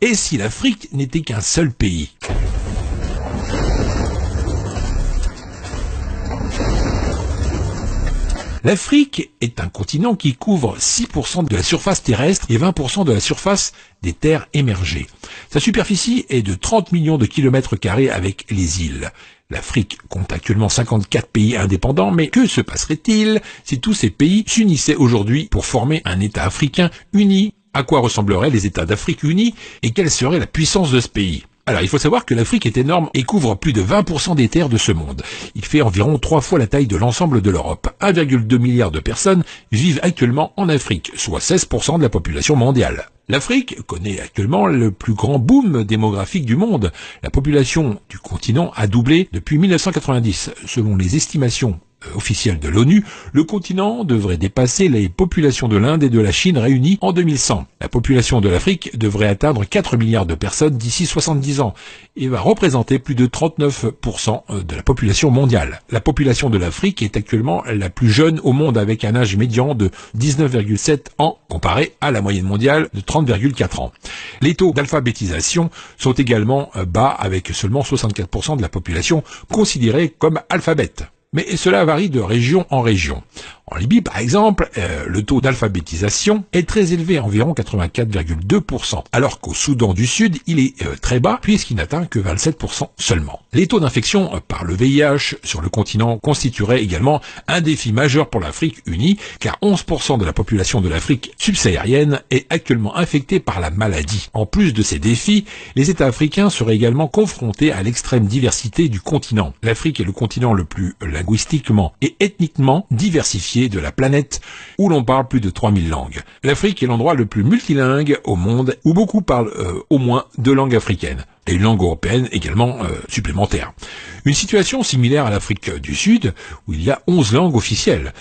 Et si l'Afrique n'était qu'un seul pays? L'Afrique est un continent qui couvre 6% de la surface terrestre et 20% de la surface des terres émergées. Sa superficie est de 30 millions de kilomètres carrés avec les îles. L'Afrique compte actuellement 54 pays indépendants, mais que se passerait-il si tous ces pays s'unissaient aujourd'hui pour former un État africain uni? À quoi ressembleraient les États d'Afrique unis et quelle serait la puissance de ce pays? Alors, il faut savoir que l'Afrique est énorme et couvre plus de 20% des terres de ce monde. Il fait environ 3 fois la taille de l'ensemble de l'Europe. 1,2 milliard de personnes vivent actuellement en Afrique, soit 16% de la population mondiale. L'Afrique connaît actuellement le plus grand boom démographique du monde. La population du continent a doublé depuis 1990. Selon les estimations officielle de l'ONU, le continent devrait dépasser les populations de l'Inde et de la Chine réunies en 2100. La population de l'Afrique devrait atteindre 4 milliards de personnes d'ici 70 ans et va représenter plus de 39% de la population mondiale. La population de l'Afrique est actuellement la plus jeune au monde avec un âge médian de 19,7 ans comparé à la moyenne mondiale de 30,4 ans. Les taux d'alphabétisation sont également bas avec seulement 64% de la population considérée comme alphabète. Mais cela varie de région en région. En Libye, par exemple, le taux d'alphabétisation est très élevé, environ 84,2%, alors qu'au Soudan du Sud, il est très bas, puisqu'il n'atteint que 27% seulement. Les taux d'infection par le VIH sur le continent constitueraient également un défi majeur pour l'Afrique unie, car 11% de la population de l'Afrique subsaharienne est actuellement infectée par la maladie. En plus de ces défis, les États africains seraient également confrontés à l'extrême diversité du continent. L'Afrique est le continent le plus linguistiquement et ethniquement diversifié de la planète, où l'on parle plus de 3000 langues. L'Afrique est l'endroit le plus multilingue au monde, où beaucoup parlent au moins 2 langues africaines, et une langue européenne également supplémentaire. Une situation similaire à l'Afrique du Sud, où il y a 11 langues officielles.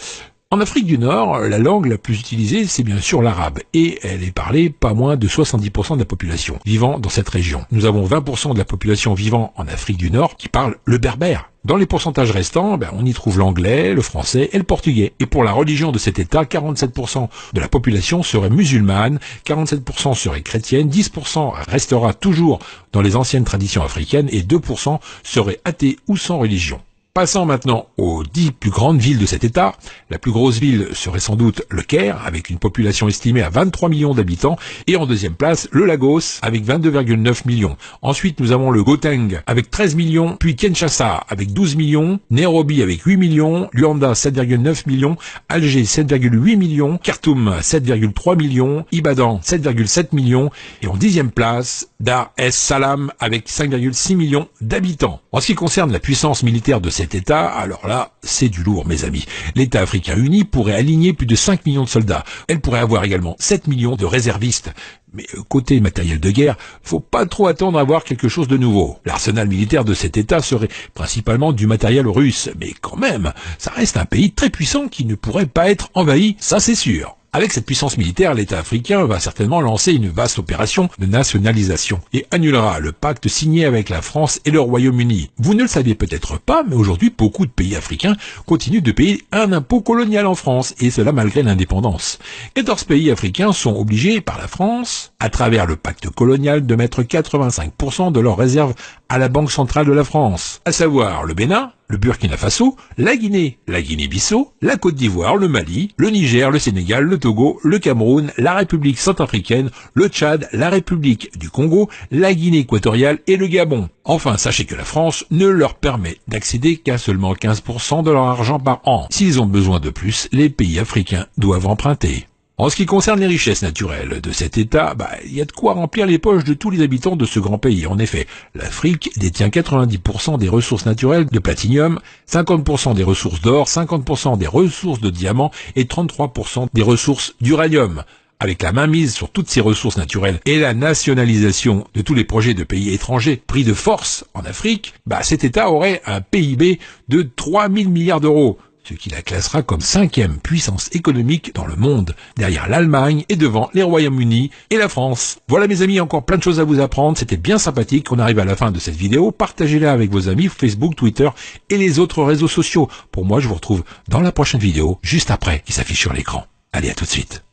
En Afrique du Nord, la langue la plus utilisée, c'est bien sûr l'arabe, et elle est parlée pas moins de 70% de la population vivant dans cette région. Nous avons 20% de la population vivant en Afrique du Nord qui parle le berbère. Dans les pourcentages restants, on y trouve l'anglais, le français et le portugais. Et pour la religion de cet État, 47% de la population serait musulmane, 47% serait chrétienne, 10% restera toujours dans les anciennes traditions africaines et 2% seraient athées ou sans religion. Passons maintenant aux 10 plus grandes villes de cet État. La plus grosse ville serait sans doute le Caire, avec une population estimée à 23 millions d'habitants. Et en deuxième place, le Lagos, avec 22,9 millions. Ensuite, nous avons le Gauteng, avec 13 millions, puis Kinshasa, avec 12 millions, Nairobi, avec 8 millions, Luanda, 7,9 millions, Alger, 7,8 millions, Khartoum, 7,3 millions, Ibadan, 7,7 millions, et en 10e place, Dar es Salaam, avec 5,6 millions d'habitants. En ce qui concerne la puissance militaire de cet État, alors là, c'est du lourd, mes amis. L'État africain uni pourrait aligner plus de 5 millions de soldats. Elle pourrait avoir également 7 millions de réservistes. Mais côté matériel de guerre, faut pas trop attendre à voir quelque chose de nouveau. L'arsenal militaire de cet État serait principalement du matériel russe. Mais quand même, ça reste un pays très puissant qui ne pourrait pas être envahi, ça c'est sûr. Avec cette puissance militaire, l'État africain va certainement lancer une vaste opération de nationalisation et annulera le pacte signé avec la France et le Royaume-Uni. Vous ne le saviez peut-être pas, mais aujourd'hui, beaucoup de pays africains continuent de payer un impôt colonial en France, et cela malgré l'indépendance. 14 pays africains sont obligés par la France, à travers le pacte colonial, de mettre 85% de leurs réserves à la Banque centrale de la France, à savoir le Bénin, le Burkina Faso, la Guinée-Bissau, la Côte d'Ivoire, le Mali, le Niger, le Sénégal, le Togo, le Cameroun, la République centrafricaine, le Tchad, la République du Congo, la Guinée équatoriale et le Gabon. Enfin, sachez que la France ne leur permet d'accéder qu'à seulement 15% de leur argent par an. S'ils ont besoin de plus, les pays africains doivent emprunter. En ce qui concerne les richesses naturelles de cet État, il y a de quoi remplir les poches de tous les habitants de ce grand pays. En effet, l'Afrique détient 90% des ressources naturelles de platinium, 50% des ressources d'or, 50% des ressources de diamants et 33% des ressources d'uranium. Avec la mainmise sur toutes ces ressources naturelles et la nationalisation de tous les projets de pays étrangers pris de force en Afrique, cet État aurait un PIB de 3000 milliards d'euros. Ce qui la classera comme 5e puissance économique dans le monde, derrière l'Allemagne et devant les Royaumes-Unis et la France. Voilà mes amis, encore plein de choses à vous apprendre, c'était bien sympathique. On arrive à la fin de cette vidéo, partagez-la avec vos amis Facebook, Twitter et les autres réseaux sociaux. Pour moi, je vous retrouve dans la prochaine vidéo, juste après, qui s'affiche sur l'écran. Allez, à tout de suite.